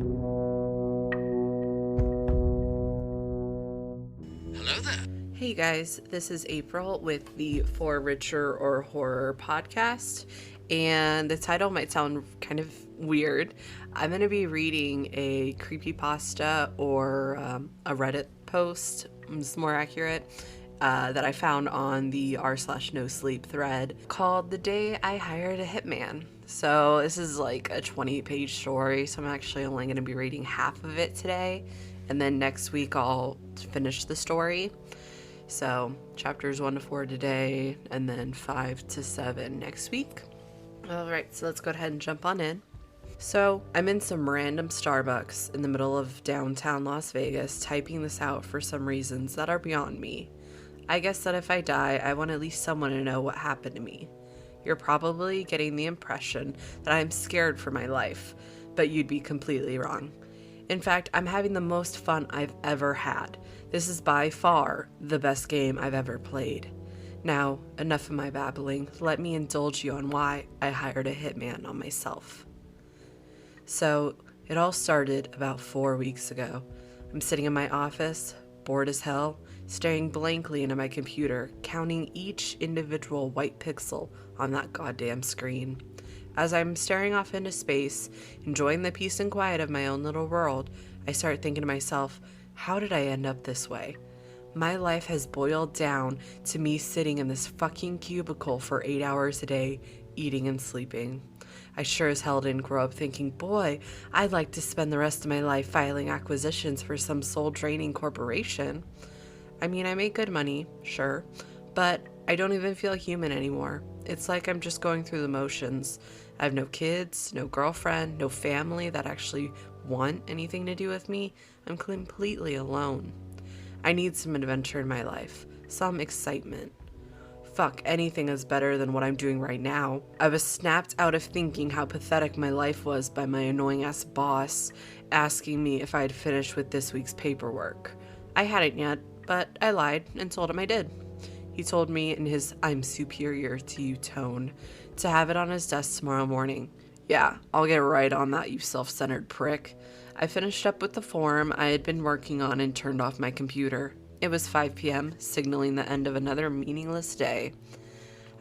Hello there. Hey guys, this is April with the For Richer or Horror podcast, and the title might sound kind of weird. I'm going to be reading a creepypasta or a Reddit post, it's more accurate, that I found on the r/no sleep thread called The Day I Hired a Hitman. So this is like a 20-page story, so I'm actually only going to be reading half of it today, and then next week I'll finish the story. So chapters 1 to 4 today, and then 5 to 7 next week. All right, so let's go ahead and jump on in. So I'm in some random Starbucks in the middle of downtown Las Vegas, typing this out for some reasons that are beyond me. I guess that if I die, I want at least someone to know what happened to me. You're probably getting the impression that I'm scared for my life, but you'd be completely wrong. In fact, I'm having the most fun I've ever had. This is by far the best game I've ever played. Now, enough of my babbling. Let me indulge you on why I hired a hitman on myself. So, it all started about 4 weeks ago. I'm sitting in my office, bored as hell, staring blankly into my computer, counting each individual white pixel on that goddamn screen. As I'm staring off into space, enjoying the peace and quiet of my own little world, I start thinking to myself, how did I end up this way? My life has boiled down to me sitting in this fucking cubicle for 8 hours a day, eating and sleeping. I sure as hell didn't grow up thinking, boy, I'd like to spend the rest of my life filing acquisitions for some soul-draining corporation. I mean, I make good money, sure, but I don't even feel human anymore. It's like I'm just going through the motions. I have no kids, no girlfriend, no family that actually want anything to do with me. I'm completely alone. I need some adventure in my life, some excitement. Fuck, anything is better than what I'm doing right now. I was snapped out of thinking how pathetic my life was by my annoying ass boss asking me if I had finished with this week's paperwork. I hadn't yet, but I lied and told him I did. He told me in his I'm superior to you tone to have it on his desk tomorrow morning. Yeah, I'll get right on that, you self-centered prick. I finished up with the form I had been working on and turned off my computer. It was 5 p.m., signaling the end of another meaningless day.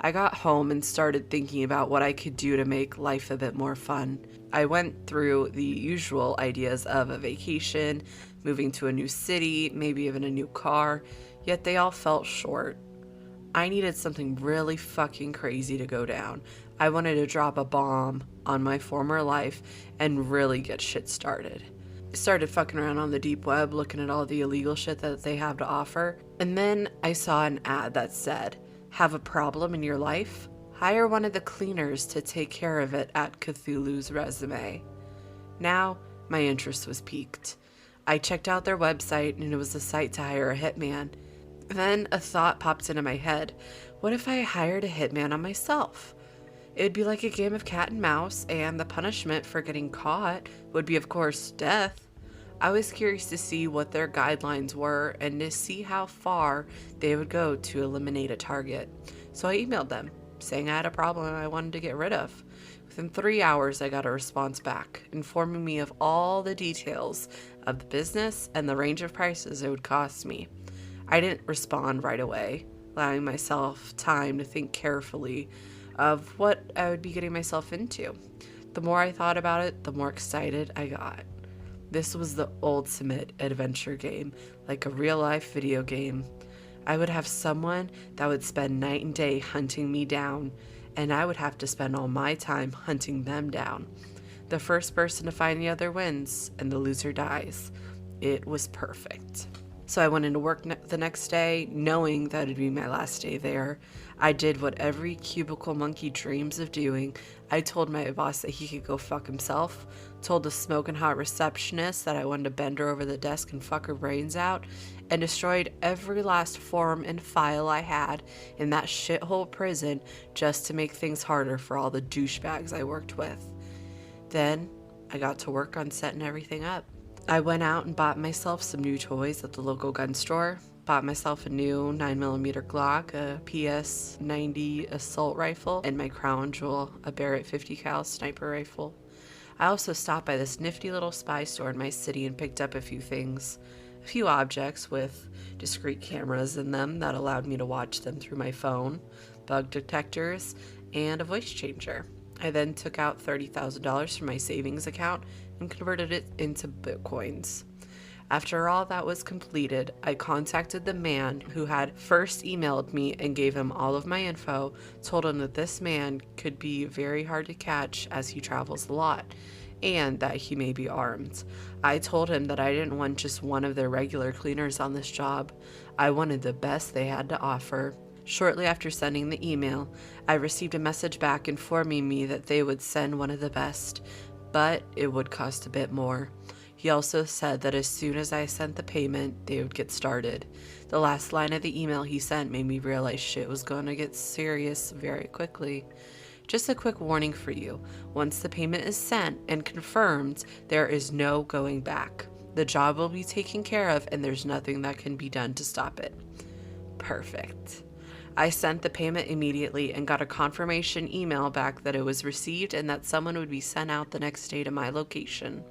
I got home and started thinking about what I could do to make life a bit more fun. I went through the usual ideas of a vacation, moving to a new city, maybe even a new car, yet they all felt short. I needed something really fucking crazy to go down. I wanted to drop a bomb on my former life and really get shit started. I started fucking around on the deep web, looking at all the illegal shit that they have to offer, and then I saw an ad that said, have a problem in your life? Hire one of the cleaners to take care of it at Cthulhu's Resume. Now, my interest was piqued. I checked out their website and it was a site to hire a hitman. Then a thought popped into my head. What if I hired a hitman on myself? It'd be like a game of cat and mouse, and the punishment for getting caught would be, of course, death. I was curious to see what their guidelines were and to see how far they would go to eliminate a target. So I emailed them, saying I had a problem I wanted to get rid of. Within 3 hours, I got a response back, informing me of all the details of the business and the range of prices it would cost me. I didn't respond right away, allowing myself time to think carefully of what I would be getting myself into. The more I thought about it, the more excited I got. This was the ultimate adventure game, like a real-life video game. I would have someone that would spend night and day hunting me down, and I would have to spend all my time hunting them down. The first person to find the other wins, and the loser dies. It was perfect. So I went into work the next day, knowing that it'd be my last day there. I did what every cubicle monkey dreams of doing. I told my boss that he could go fuck himself, told the smoking hot receptionist that I wanted to bend her over the desk and fuck her brains out, and destroyed every last form and file I had in that shithole prison just to make things harder for all the douchebags I worked with. Then I got to work on setting everything up. I went out and bought myself some new toys at the local gun store, bought myself a new 9mm Glock, a PS-90 assault rifle, and my crown jewel, a Barrett 50 cal sniper rifle. I also stopped by this nifty little spy store in my city and picked up a few things. A few objects with discrete cameras in them that allowed me to watch them through my phone, bug detectors, and a voice changer. I then took out $30,000 from my savings account and converted it into bitcoins. After all that was completed, I contacted the man who had first emailed me and gave him all of my info, told him that this man could be very hard to catch as he travels a lot, and that he may be armed. I told him that I didn't want just one of their regular cleaners on this job. I wanted the best they had to offer. Shortly after sending the email, I received a message back informing me that they would send one of the best, but it would cost a bit more. He also said that as soon as I sent the payment, they would get started. The last line of the email he sent made me realize shit was going to get serious very quickly. Just a quick warning for you. Once the payment is sent and confirmed, there is no going back. The job will be taken care of and there's nothing that can be done to stop it. Perfect. I sent the payment immediately and got a confirmation email back that it was received and that someone would be sent out the next day to my location.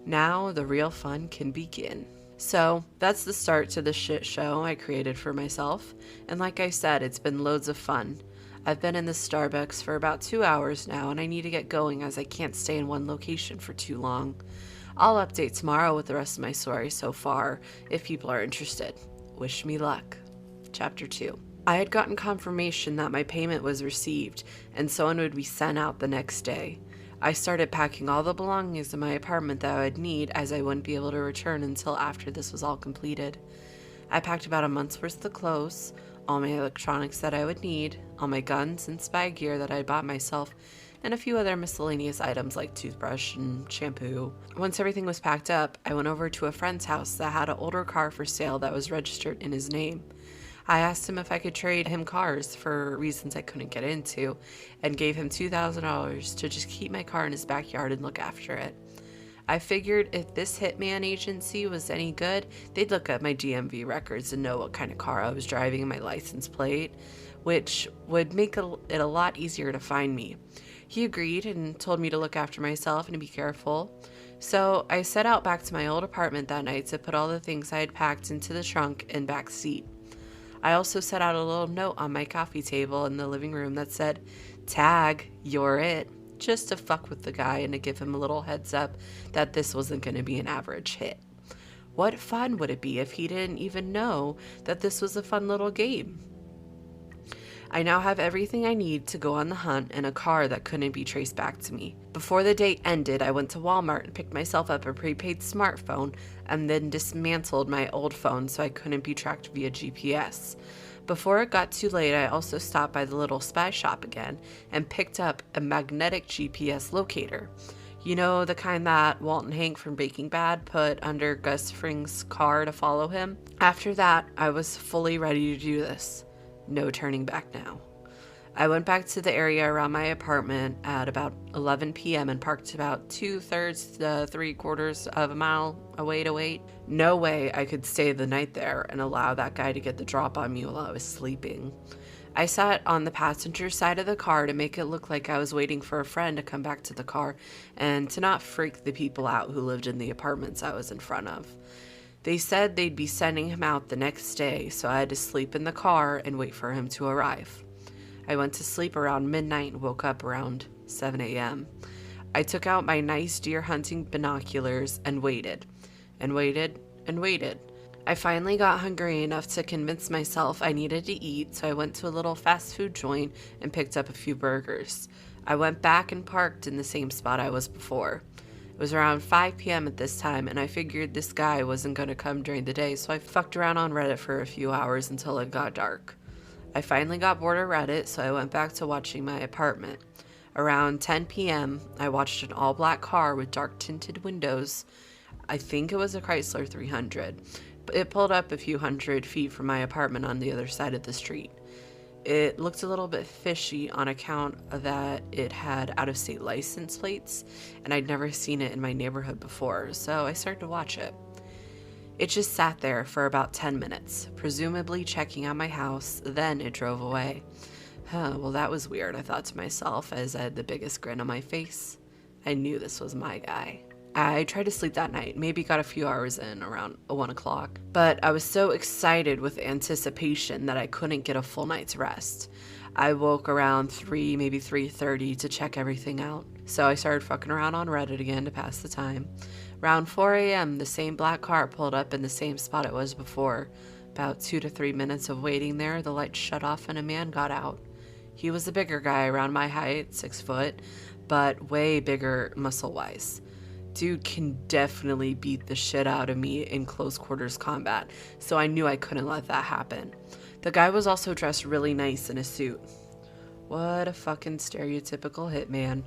Now the real fun can begin. So that's the start to the shit show I created for myself. And like I said, it's been loads of fun. I've been in the Starbucks for about 2 hours now and I need to get going as I can't stay in one location for too long. I'll update tomorrow with the rest of my story so far if people are interested. Wish me luck. Chapter 2. I had gotten confirmation that my payment was received and someone would be sent out the next day. I started packing all the belongings in my apartment that I would need as I wouldn't be able to return until after this was all completed. I packed about a month's worth of clothes, all my electronics that I would need, all my guns and spy gear that I bought myself, and a few other miscellaneous items like toothbrush and shampoo. Once everything was packed up, I went over to a friend's house that had an older car for sale that was registered in his name. I asked him if I could trade him cars for reasons I couldn't get into and gave him $2,000 to just keep my car in his backyard and look after it. I figured if this Hitman agency was any good, they'd look at my DMV records and know what kind of car I was driving and my license plate, which would make it a lot easier to find me. He agreed and told me to look after myself and to be careful. So I set out back to my old apartment that night to put all the things I had packed into the trunk and back seat. I also set out a little note on my coffee table in the living room that said, "Tag, you're it," just to fuck with the guy and to give him a little heads up that this wasn't going to be an average hit. What fun would it be if he didn't even know that this was a fun little game? I now have everything I need to go on the hunt and a car that couldn't be traced back to me. Before the day ended, I went to Walmart and picked myself up a prepaid smartphone and then dismantled my old phone so I couldn't be tracked via GPS. Before it got too late, I also stopped by the little spy shop again and picked up a magnetic GPS locator. You know, the kind that Walt and Hank from Breaking Bad put under Gus Fring's car to follow him. After that, I was fully ready to do this. No turning back now. I went back to the area around my apartment at about 11 p.m. and parked about 2/3 to 3/4 of a mile away to wait. No way I could stay the night there and allow that guy to get the drop on me while I was sleeping. I sat on the passenger side of the car to make it look like I was waiting for a friend to come back to the car and to not freak the people out who lived in the apartments I was in front of. They said they'd be sending him out the next day, so I had to sleep in the car and wait for him to arrive. I went to sleep around midnight and woke up around 7 a.m. I took out my nice deer hunting binoculars and waited, and waited, and waited. I finally got hungry enough to convince myself I needed to eat, so I went to a little fast food joint and picked up a few burgers. I went back and parked in the same spot I was before. It was around 5 p.m. at this time, and I figured this guy wasn't going to come during the day, so I fucked around on Reddit for a few hours until it got dark. I finally got bored of Reddit, so I went back to watching my apartment. Around 10 p.m., I watched an all-black car with dark tinted windows. I think it was a Chrysler 300. It pulled up a few hundred feet from my apartment on the other side of the street. It looked a little bit fishy on account of that it had out-of-state license plates, and I'd never seen it in my neighborhood before, so I started to watch it. It just sat there for about 10 minutes, presumably checking out my house, then it drove away. Well, that was weird, I thought to myself as I had the biggest grin on my face. I knew this was my guy. I tried to sleep that night, maybe got a few hours in around 1 o'clock, but I was so excited with anticipation that I couldn't get a full night's rest. I woke around 3, maybe 3:30 to check everything out. So I started fucking around on Reddit again to pass the time. Around 4 a.m., the same black car pulled up in the same spot it was before. About 2 to 3 minutes of waiting there, the lights shut off and a man got out. He was a bigger guy, around my height, 6 foot, but way bigger muscle-wise. Dude can definitely beat the shit out of me in close quarters combat, so I knew I couldn't let that happen. The guy was also dressed really nice in a suit. What a fucking stereotypical hitman.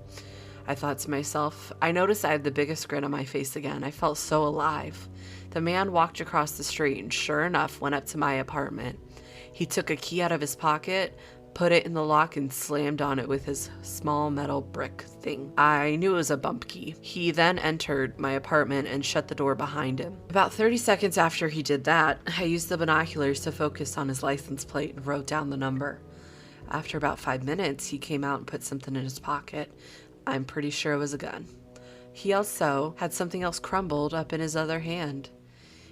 I thought to myself. I noticed I had the biggest grin on my face again. I felt so alive. The man walked across the street and sure enough went up to my apartment. He took a key out of his pocket, put it in the lock, and slammed on it with his small metal brick thing. I knew it was a bump key. He then entered my apartment and shut the door behind him. About 30 seconds after he did that, I used the binoculars to focus on his license plate and wrote down the number. After about 5 minutes, he came out and put something in his pocket. I'm pretty sure it was a gun. He also had something else crumbled up in his other hand.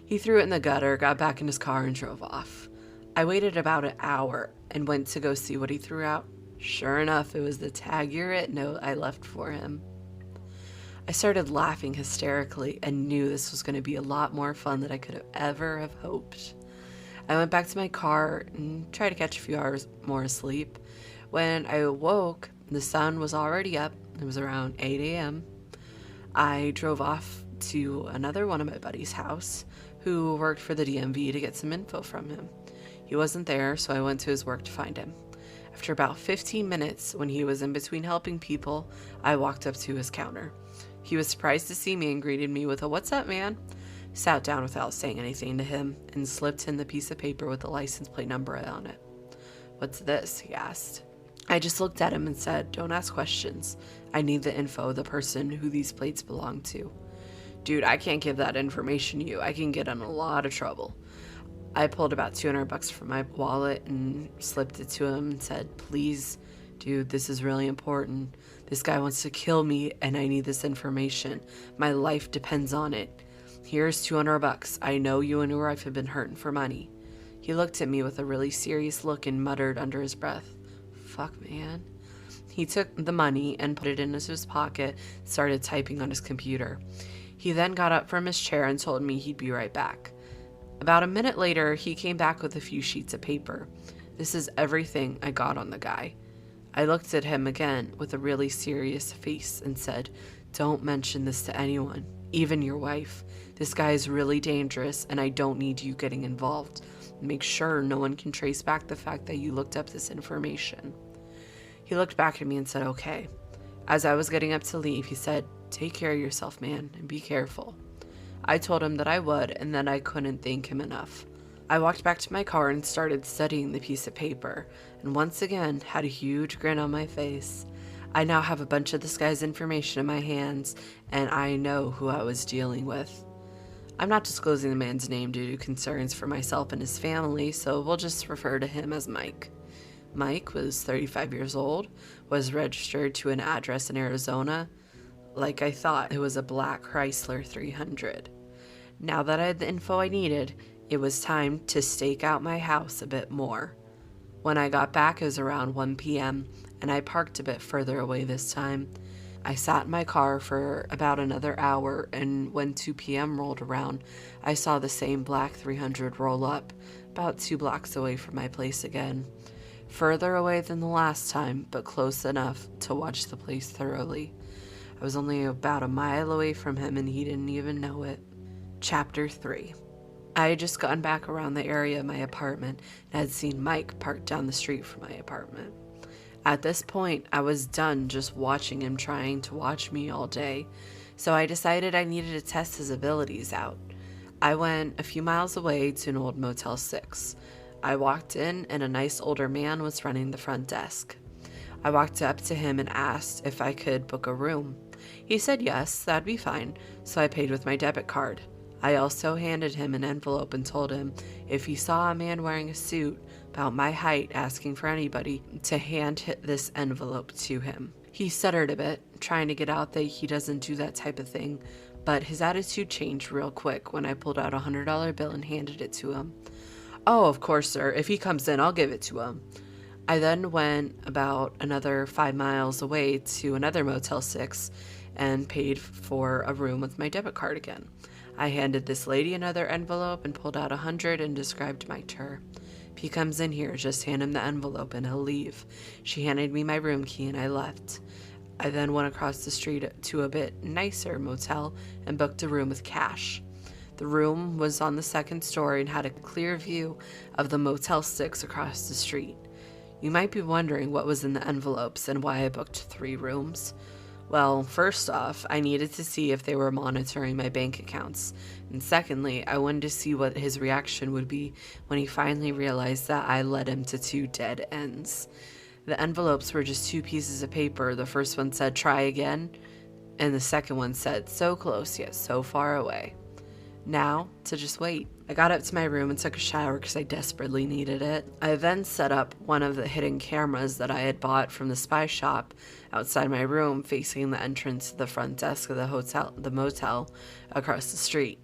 He threw it in the gutter, got back in his car, and drove off. I waited about an hour and went to go see what he threw out. Sure enough, it was the tag you're it note I left for him. I started laughing hysterically and knew this was going to be a lot more fun than I could have ever have hoped. I went back to my car and tried to catch a few hours more of sleep. When I awoke, the sun was already up. It was around 8 a.m. I drove off to another one of my buddy's house who worked for the DMV to get some info from him. He wasn't there, so I went to his work to find him. After about 15 minutes, when he was in between helping people, I walked up to his counter. He was surprised to see me and greeted me with a "What's up, man?" Sat down without saying anything to him and slipped in the piece of paper with the license plate number on it. "What's this?" he asked. I just looked at him and said, "Don't ask questions. I need the info of the person who these plates belong to." "Dude, I can't give that information to you. I can get in a lot of trouble." I pulled about $200 from my wallet and slipped it to him and said, "Please, dude, this is really important. This guy wants to kill me and I need this information. My life depends on it. Here's $200. I know you and your wife have been hurting for money." He looked at me with a really serious look and muttered under his breath, "Fuck, man." He took the money and put it in his pocket, started typing on his computer. He then got up from his chair and told me he'd be right back. About a minute later, he came back with a few sheets of paper. This is everything I got on the guy. I looked at him again with a really serious face and said, "Don't mention this to anyone, even your wife. This guy is really dangerous and I don't need you getting involved. Make sure no one can trace back the fact that you looked up this information." He looked back at me and said, "Okay." As I was getting up to leave, he said, "Take care of yourself, man, and be careful." I told him that I would and that I couldn't thank him enough. I walked back to my car and started studying the piece of paper, and once again had a huge grin on my face. I now have a bunch of this guy's information in my hands, and I know who I was dealing with. I'm not disclosing the man's name due to concerns for myself and his family, so we'll just refer to him as Mike. Mike was 35 years old, was registered to an address in Arizona. Like I thought, it was a black Chrysler 300. Now that I had the info I needed, it was time to stake out my house a bit more. When I got back, it was around 1 p.m., and I parked a bit further away this time. I sat in my car for about another hour, and when 2 p.m. rolled around, I saw the same black 300 roll up, about 2 blocks away from my place again. Further away than the last time, but close enough to watch the place thoroughly. I was only about a mile away from him, and he didn't even know it. Chapter 3. I had just gotten back around the area of my apartment and had seen Mike parked down the street from my apartment. At this point, I was done just watching him trying to watch me all day, so I decided I needed to test his abilities out. I went a few miles away to an old Motel 6. I walked in, and a nice older man was running the front desk. I walked up to him and asked if I could book a room. He said yes, that'd be fine, so I paid with my debit card. I also handed him an envelope and told him if he saw a man wearing a suit about my height asking for anybody to hand this envelope to him. He stuttered a bit, trying to get out that he doesn't do that type of thing, but his attitude changed real quick when I pulled out a $100 bill and handed it to him. "Oh, of course, sir. If he comes in, I'll give it to him." I then went about another 5 miles away to another Motel 6 and paid for a room with my debit card again. I handed this lady another envelope and pulled out 100 and described Mike to her. "If he comes in here, just hand him the envelope and he'll leave." She handed me my room key and I left. I then went across the street to a bit nicer motel and booked a room with cash. The room was on the second story and had a clear view of the Motel 6 across the street. You might be wondering what was in the envelopes and why I booked 3 rooms. Well, first off, I needed to see if they were monitoring my bank accounts. And secondly, I wanted to see what his reaction would be when he finally realized that I led him to 2 dead ends. The envelopes were just 2 pieces of paper. The first one said, "Try again," and the second one said, "So close yet so far away." Now, to just wait. I got up to my room and took a shower because I desperately needed it. I then set up one of the hidden cameras that I had bought from the spy shop outside my room, facing the entrance to the front desk of the motel across the street.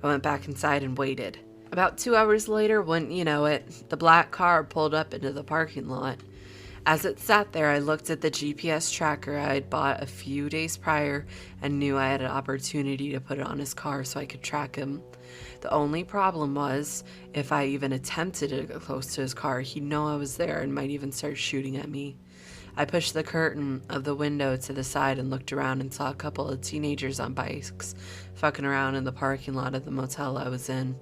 I went back inside and waited. About 2 hours later, wouldn't you know it, the black car pulled up into the parking lot. As it sat there, I looked at the GPS tracker I had bought a few days prior and knew I had an opportunity to put it on his car so I could track him. The only problem was, if I even attempted to get close to his car, he'd know I was there and might even start shooting at me. I pushed the curtain of the window to the side and looked around and saw a couple of teenagers on bikes fucking around in the parking lot of the motel I was in.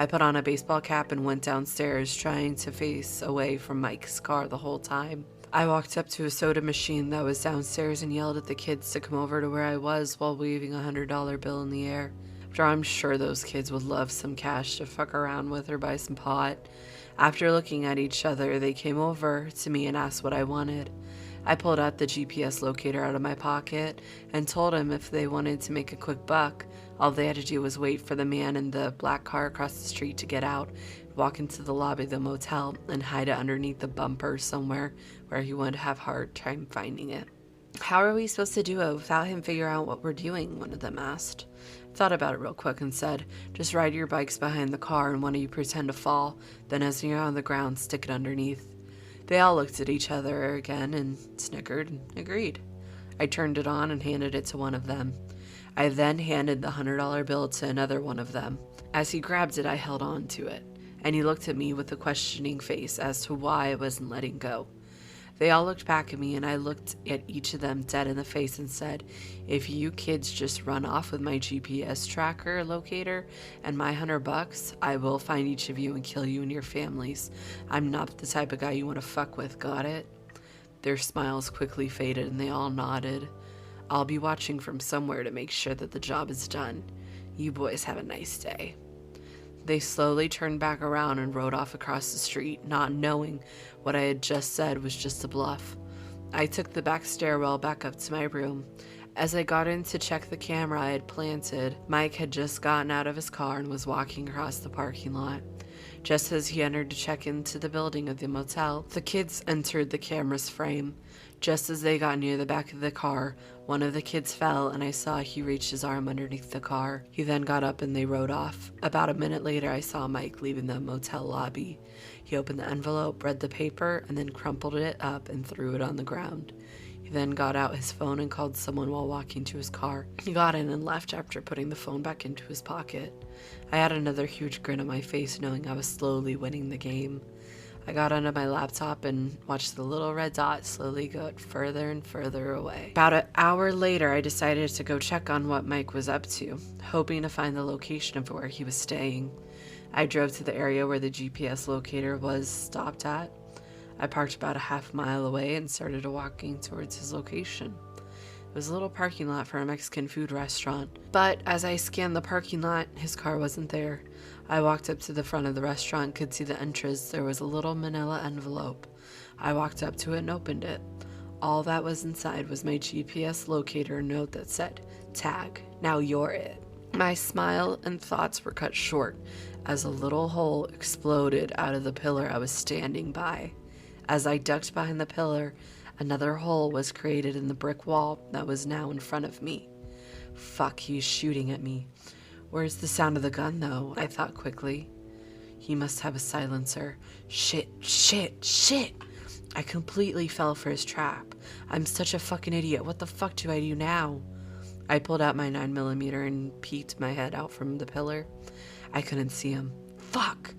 I put on a baseball cap and went downstairs, trying to face away from Mike's car the whole time. I walked up to a soda machine that was downstairs and yelled at the kids to come over to where I was while waving a $100 bill in the air. I'm sure those kids would love some cash to fuck around with or buy some pot. After looking at each other, they came over to me and asked what I wanted. I pulled out the GPS locator out of my pocket and told him if they wanted to make a quick buck, all they had to do was wait for the man in the black car across the street to get out, walk into the lobby of the motel, and hide it underneath the bumper somewhere where he wouldn't have a hard time finding it. "How are we supposed to do it without him figuring out what we're doing?" one of them asked. Thought about it real quick and said, "Just ride your bikes behind the car and one of you pretend to fall, then as you're on the ground, stick it underneath." They all looked at each other again and snickered and agreed. I turned it on and handed it to one of them. I then handed the $100 bill to another one of them. As he grabbed it, I held on to it, and he looked at me with a questioning face as to why I wasn't letting go. They all looked back at me, and I looked at each of them dead in the face and said, "If you kids just run off with my GPS tracker locator and my $100, I will find each of you and kill you and your families. I'm not the type of guy you want to fuck with, got it?" Their smiles quickly faded, and they all nodded. "I'll be watching from somewhere to make sure that the job is done. You boys have a nice day." They slowly turned back around and rode off across the street, not knowing what I had just said was just a bluff. I took the back stairwell back up to my room. As I got in to check the camera I had planted, Mike had just gotten out of his car and was walking across the parking lot. Just as he entered to check into the building of the motel, the kids entered the camera's frame. Just as they got near the back of the car, one of the kids fell and I saw he reached his arm underneath the car. He then got up and they rode off. About a minute later, I saw Mike leaving the motel lobby. He opened the envelope, read the paper, and then crumpled it up and threw it on the ground. He then got out his phone and called someone while walking to his car. He got in and left after putting the phone back into his pocket. I had another huge grin on my face, knowing I was slowly winning the game. I got onto my laptop and watched the little red dot slowly go further and further away. About an hour later, I decided to go check on what Mike was up to, hoping to find the location of where he was staying. I drove to the area where the GPS locator was stopped at. I parked about a half mile away and started walking towards his location. It was a little parking lot for a Mexican food restaurant, but as I scanned the parking lot, his car wasn't there. I walked up to the front of the restaurant, could see the entrance. There was a little manila envelope. I walked up to it and opened it. All that was inside was my GPS locator note that said, "Tag, now you're it." My smile and thoughts were cut short as a little hole exploded out of the pillar I was standing by. As I ducked behind the pillar, Another hole was created in the brick wall that was now in front of me. Fuck, he's shooting at me. Where's the sound of the gun, though? I thought quickly. He must have a silencer. Shit. I completely fell for his trap. I'm such a fucking idiot. What the fuck do I do now? I pulled out my 9mm and peeked my head out from the pillar. I couldn't see him. Fuck!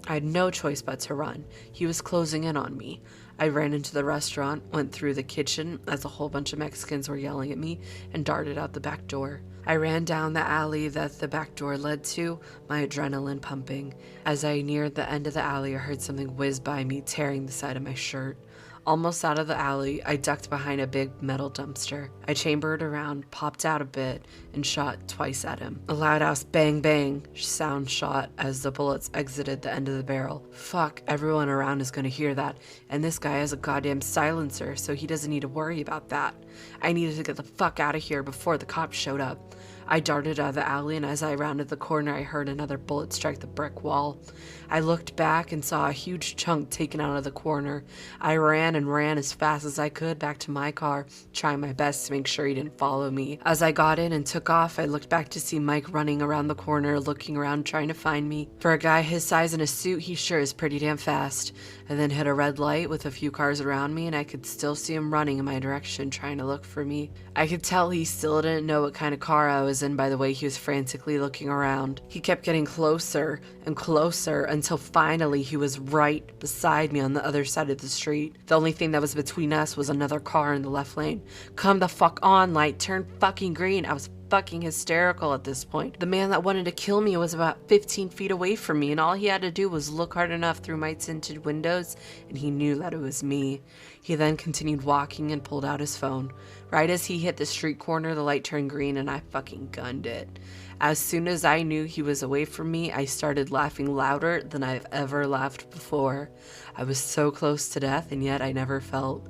I had no choice but to run. He was closing in on me. I ran into the restaurant, went through the kitchen as a whole bunch of Mexicans were yelling at me, and darted out the back door. I ran down the alley that the back door led to, my adrenaline pumping. As I neared the end of the alley, I heard something whiz by me, tearing the side of my shirt. Almost out of the alley, I ducked behind a big metal dumpster. I chambered around, popped out a bit, and shot twice at him. A loud-ass bang bang sound shot as the bullets exited the end of the barrel. Fuck, everyone around is gonna hear that, and this guy has a goddamn silencer, so he doesn't need to worry about that. I needed to get the fuck out of here before the cops showed up. I darted out of the alley, and as I rounded the corner, I heard another bullet strike the brick wall. I looked back and saw a huge chunk taken out of the corner. I ran as fast as I could back to my car, trying my best to make sure he didn't follow me. As I got in and took off, I looked back to see Mike running around the corner, looking around, trying to find me. For a guy his size in a suit, he sure is pretty damn fast. I then hit a red light with a few cars around me, and I could still see him running in my direction, trying to look for me. I could tell he still didn't know what kind of car I was in by the way he was frantically looking around. He kept getting closer and closer until finally he was right beside me on the other side of the street. The only thing that was between us was another car in the left lane. Come the fuck on, light, turn fucking green. I was fucking hysterical at this point. The man that wanted to kill me was about 15 feet away from me, and all he had to do was look hard enough through my tinted windows, and he knew that it was me. He then continued walking and pulled out his phone. Right as he hit the street corner, the light turned green, and I fucking gunned it. As soon as I knew he was away from me, I started laughing louder than I've ever laughed before. I was so close to death, and yet I never felt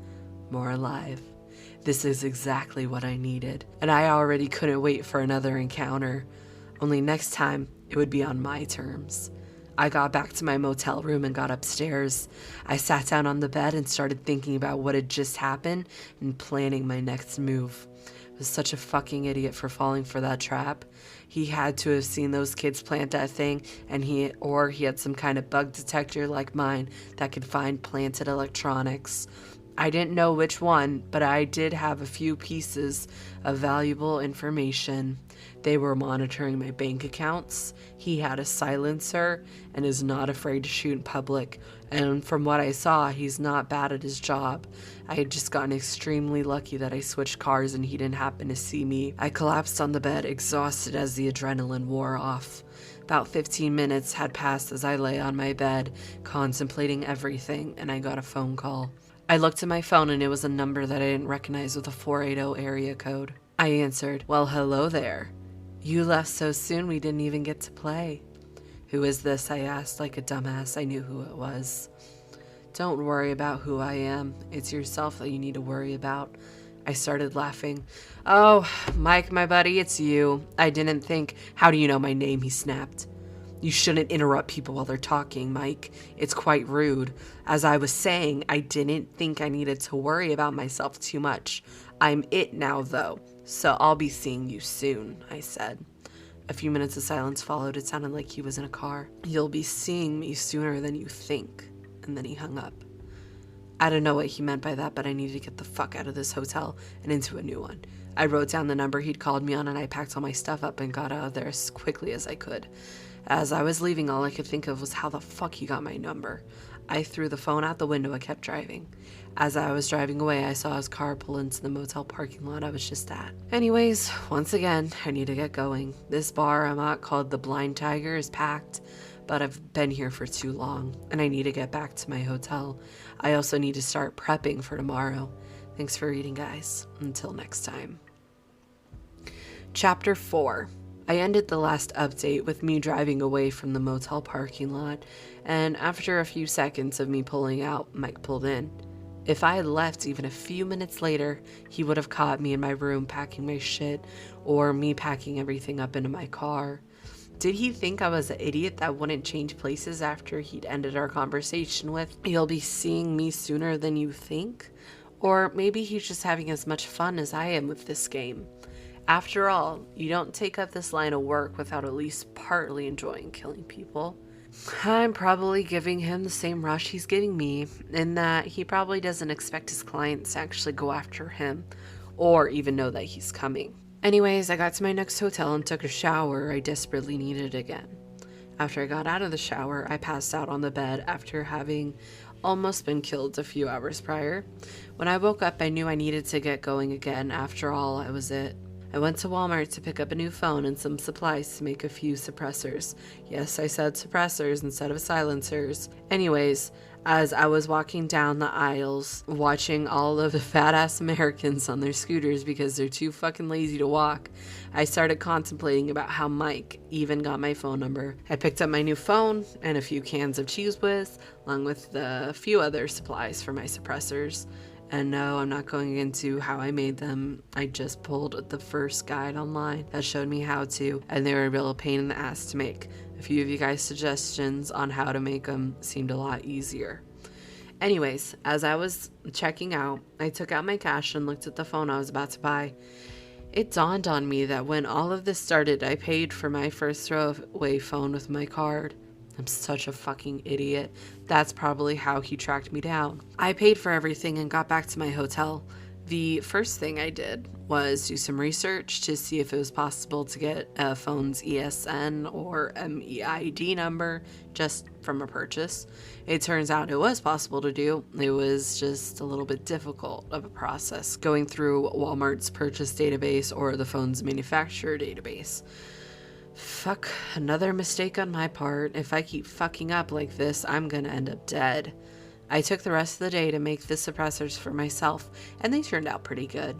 more alive. This is exactly what I needed, and I already couldn't wait for another encounter. Only next time, it would be on my terms. I got back to my motel room and got upstairs. I sat down on the bed and started thinking about what had just happened and planning my next move. I was such a fucking idiot for falling for that trap. He had to have seen those kids plant that thing, and he had some kind of bug detector like mine that could find planted electronics. I didn't know which one, but I did have a few pieces of valuable information. They were monitoring my bank accounts. He had a silencer and is not afraid to shoot in public. And from what I saw, he's not bad at his job. I had just gotten extremely lucky that I switched cars and he didn't happen to see me. I collapsed on the bed, exhausted as the adrenaline wore off. About 15 minutes had passed as I lay on my bed, contemplating everything, and I got a phone call. I looked at my phone and it was a number that I didn't recognize with a 480 area code. I answered, "Well, hello there. You left so soon we didn't even get to play." "Who is this?" I asked like a dumbass. I knew who it was. "Don't worry about who I am. It's yourself that you need to worry about." I started laughing. "Oh, Mike, my buddy, it's you. I didn't think. How do you know my name?" he snapped. "You shouldn't interrupt people while they're talking, Mike. It's quite rude. As I was saying, I didn't think I needed to worry about myself too much. I'm it now, though, so I'll be seeing you soon," I said. A few minutes of silence followed. It sounded like he was in a car. "You'll be seeing me sooner than you think," and then he hung up. I don't know what he meant by that, but I needed to get the fuck out of this hotel and into a new one. I wrote down the number he'd called me on, and I packed all my stuff up and got out of there as quickly as I could. As I was leaving, all I could think of was how the fuck he got my number. I threw the phone out the window and kept driving. As I was driving away, I saw his car pull into the motel parking lot I was just at. Anyways, once again, I need to get going. This bar I'm at, called the Blind Tiger, is packed, but I've been here for too long, and I need to get back to my hotel. I also need to start prepping for tomorrow. Thanks for reading, guys. Until next time. Chapter 4. I ended the last update with me driving away from the motel parking lot, and after a few seconds of me pulling out, Mike pulled in. If I had left even a few minutes later, he would have caught me in my room packing my shit, or me packing everything up into my car. Did he think I was an idiot that wouldn't change places after he'd ended our conversation with, "You'll be seeing me sooner than you think"? Or maybe he's just having as much fun as I am with this game. After all, you don't take up this line of work without at least partly enjoying killing people. I'm probably giving him the same rush he's giving me, in that he probably doesn't expect his clients to actually go after him, or even know that he's coming. Anyways, I got to my next hotel and took a shower I desperately needed again. After I got out of the shower, I passed out on the bed after having almost been killed a few hours prior. When I woke up, I knew I needed to get going again. After all, I was it. I went to Walmart to pick up a new phone and some supplies to make a few suppressors. Yes, I said suppressors instead of silencers. Anyways, as I was walking down the aisles, watching all of the fat-ass Americans on their scooters because they're too fucking lazy to walk, I started contemplating about how Mike even got my phone number. I picked up my new phone and a few cans of Cheese Whiz, along with a few other supplies for my suppressors. And no, I'm not going into how I made them. I just pulled the first guide online that showed me how to, and they were a real pain in the ass to make. A few of you guys' suggestions on how to make them seemed a lot easier. Anyways, as I was checking out, I took out my cash and looked at the phone I was about to buy. It dawned on me that when all of this started, I paid for my first throwaway phone with my card. I'm such a fucking idiot. That's probably how he tracked me down. I paid for everything and got back to my hotel. The first thing I did was do some research to see if it was possible to get a phone's ESN or MEID number just from a purchase. It turns out it was possible to do. It was just a little bit difficult of a process going through Walmart's purchase database or the phone's manufacturer database. Fuck, another mistake on my part. If I keep fucking up like this, I'm gonna end up dead. I took the rest of the day to make the suppressors for myself, and they turned out pretty good.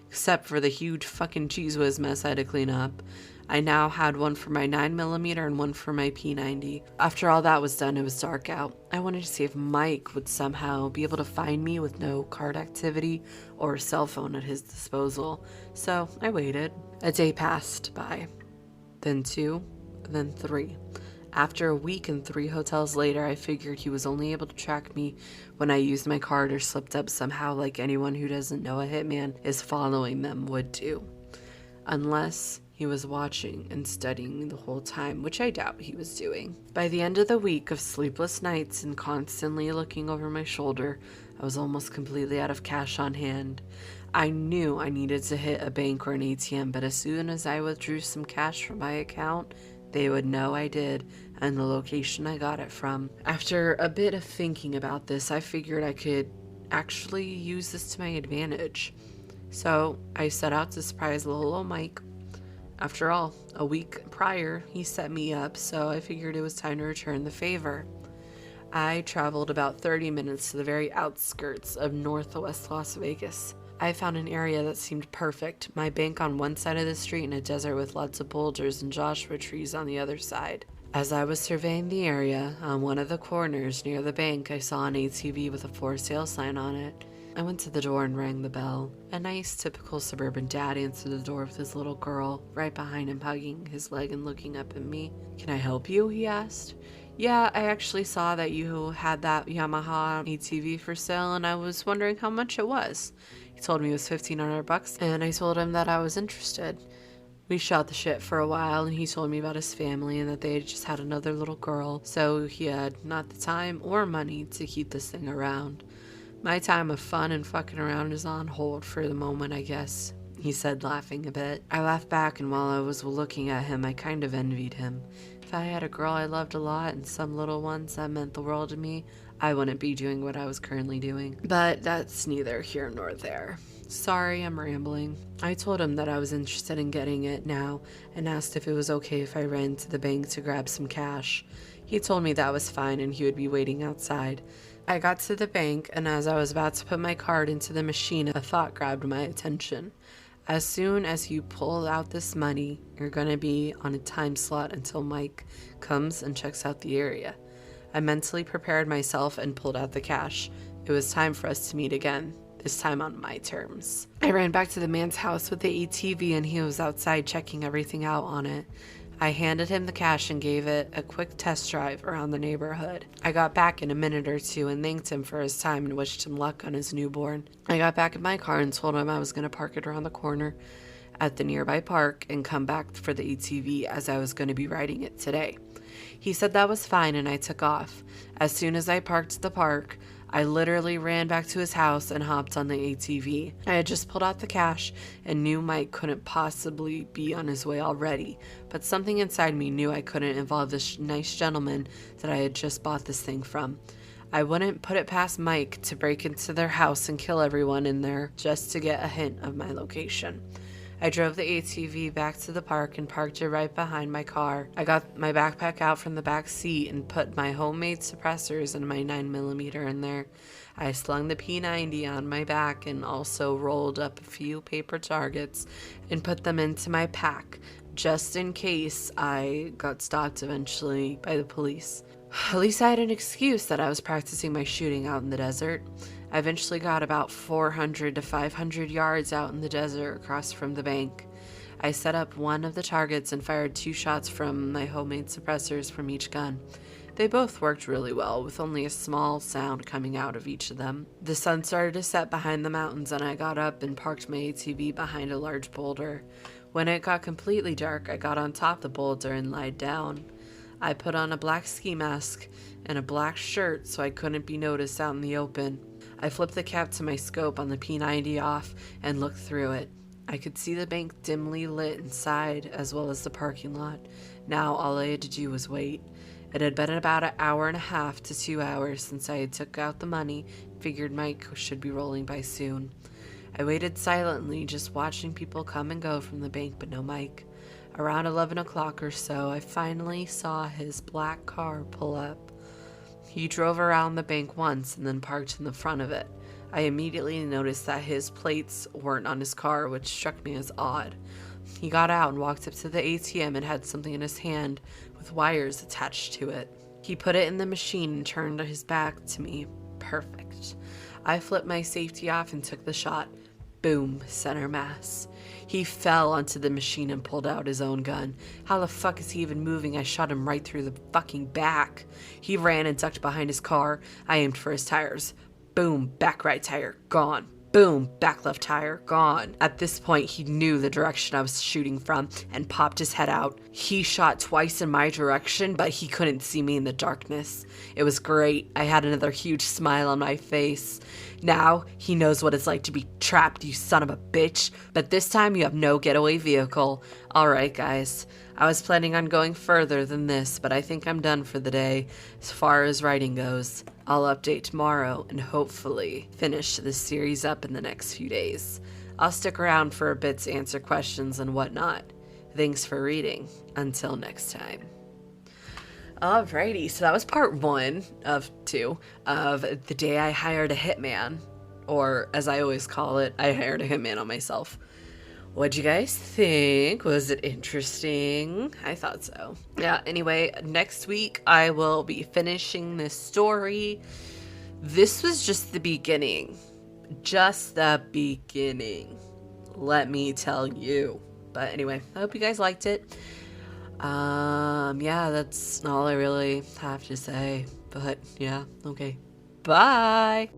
Except for the huge fucking Cheese Whiz mess I had to clean up. I now had one for my 9mm and one for my P90. After all that was done, it was dark out. I wanted to see if Mike would somehow be able to find me with no card activity or cell phone at his disposal. So I waited. A day passed by. Then 2, then 3. After a week and 3 hotels later, I figured he was only able to track me when I used my card or slipped up somehow, like anyone who doesn't know a hitman is following them would do. Unless he was watching and studying the whole time, which I doubt he was doing. By the end of the week of sleepless nights and constantly looking over my shoulder, I was almost completely out of cash on hand. I knew I needed to hit a bank or an ATM, but as soon as I withdrew some cash from my account, they would know I did and the location I got it from. After a bit of thinking about this, I figured I could actually use this to my advantage. So I set out to surprise little old Mike. After all, a week prior, he set me up, so I figured it was time to return the favor. I traveled about 30 minutes to the very outskirts of Northwest Las Vegas. I found an area that seemed perfect, my bank on one side of the street and a desert with lots of boulders and Joshua trees on the other side. As I was surveying the area, on one of the corners near the bank, I saw an ATV with a for sale sign on it. I went to the door and rang the bell. A nice, typical suburban dad answered the door with his little girl, right behind him hugging his leg and looking up at me. "Can I help you?" he asked. "Yeah, I actually saw that you had that Yamaha ATV for sale and I was wondering how much it was." He told me it was $1,500 and I told him that I was interested. We shot the shit for a while and he told me about his family and that they had just had another little girl, so he had not the time or money to keep this thing around. "My time of fun and fucking around is on hold for the moment, I guess," he said, laughing a bit. I laughed back, and while I was looking at him, I kind of envied him. If I had a girl I loved a lot and some little ones that meant the world to me, I wouldn't be doing what I was currently doing. But that's neither here nor there. Sorry, I'm rambling. I told him that I was interested in getting it now and asked if it was okay if I ran to the bank to grab some cash. He told me that was fine and he would be waiting outside. I got to the bank, and as I was about to put my card into the machine, a thought grabbed my attention. As soon as you pull out this money, you're going to be on a time slot until Mike comes and checks out the area. I mentally prepared myself and pulled out the cash. It was time for us to meet again, this time on my terms. I ran back to the man's house with the ATV and he was outside checking everything out on it. I handed him the cash and gave it a quick test drive around the neighborhood. I got back in a minute or two and thanked him for his time and wished him luck on his newborn. I got back in my car and told him I was going to park it around the corner at the nearby park and come back for the ATV as I was going to be riding it today. He said that was fine and I took off. As soon as I parked at the park, I literally ran back to his house and hopped on the ATV. I had just pulled out the cash and knew Mike couldn't possibly be on his way already, but something inside me knew I couldn't involve this nice gentleman that I had just bought this thing from. I wouldn't put it past Mike to break into their house and kill everyone in there just to get a hint of my location. I drove the ATV back to the park and parked it right behind my car. I got my backpack out from the back seat and put my homemade suppressors and my 9mm in there. I slung the P90 on my back and also rolled up a few paper targets and put them into my pack, just in case I got stopped eventually by the police. At least I had an excuse that I was practicing my shooting out in the desert. I eventually got about 400 to 500 yards out in the desert across from the bank. I set up one of the targets and fired 2 shots from my homemade suppressors from each gun. They both worked really well, with only a small sound coming out of each of them. The sun started to set behind the mountains and I got up and parked my ATV behind a large boulder. When it got completely dark, I got on top of the boulder and lied down. I put on a black ski mask and a black shirt so I couldn't be noticed out in the open. I flipped the cap to my scope on the P90 off and looked through it. I could see the bank dimly lit inside as well as the parking lot. Now all I had to do was wait. It had been about an hour and a half to 2 hours since I had took out the money, figured Mike should be rolling by soon. I waited silently, just watching people come and go from the bank, but no Mike. Around 11 o'clock or so, I finally saw his black car pull up. He drove around the bank once and then parked in the front of it. I immediately noticed that his plates weren't on his car, which struck me as odd. He got out and walked up to the ATM and had something in his hand with wires attached to it. He put it in the machine and turned his back to me. Perfect. I flipped my safety off and took the shot. Boom, center mass. He fell onto the machine and pulled out his own gun. How the fuck is he even moving? I shot him right through the fucking back. He ran and ducked behind his car. I aimed for his tires. Boom, back right tire, gone. Boom, back left tire, gone. At this point, he knew the direction I was shooting from and popped his head out. He shot twice in my direction, but he couldn't see me in the darkness. It was great. I had another huge smile on my face. Now, he knows what it's like to be trapped, you son of a bitch. But this time, you have no getaway vehicle. Alright, guys. I was planning on going further than this, but I think I'm done for the day as far as writing goes. I'll update tomorrow and hopefully finish this series up in the next few days. I'll stick around for a bit to answer questions and whatnot. Thanks for reading. Until next time. Alrighty, so that was part 1 of 2 of The Day I Hired a Hitman, or as I always call it, I hired a hitman on myself. What'd you guys think? Was it interesting? I thought so. Yeah, anyway, next week I will be finishing this story. This was just the beginning. Just the beginning. Let me tell you. But anyway, I hope you guys liked it. Yeah, that's all I really have to say. But yeah, okay. Bye!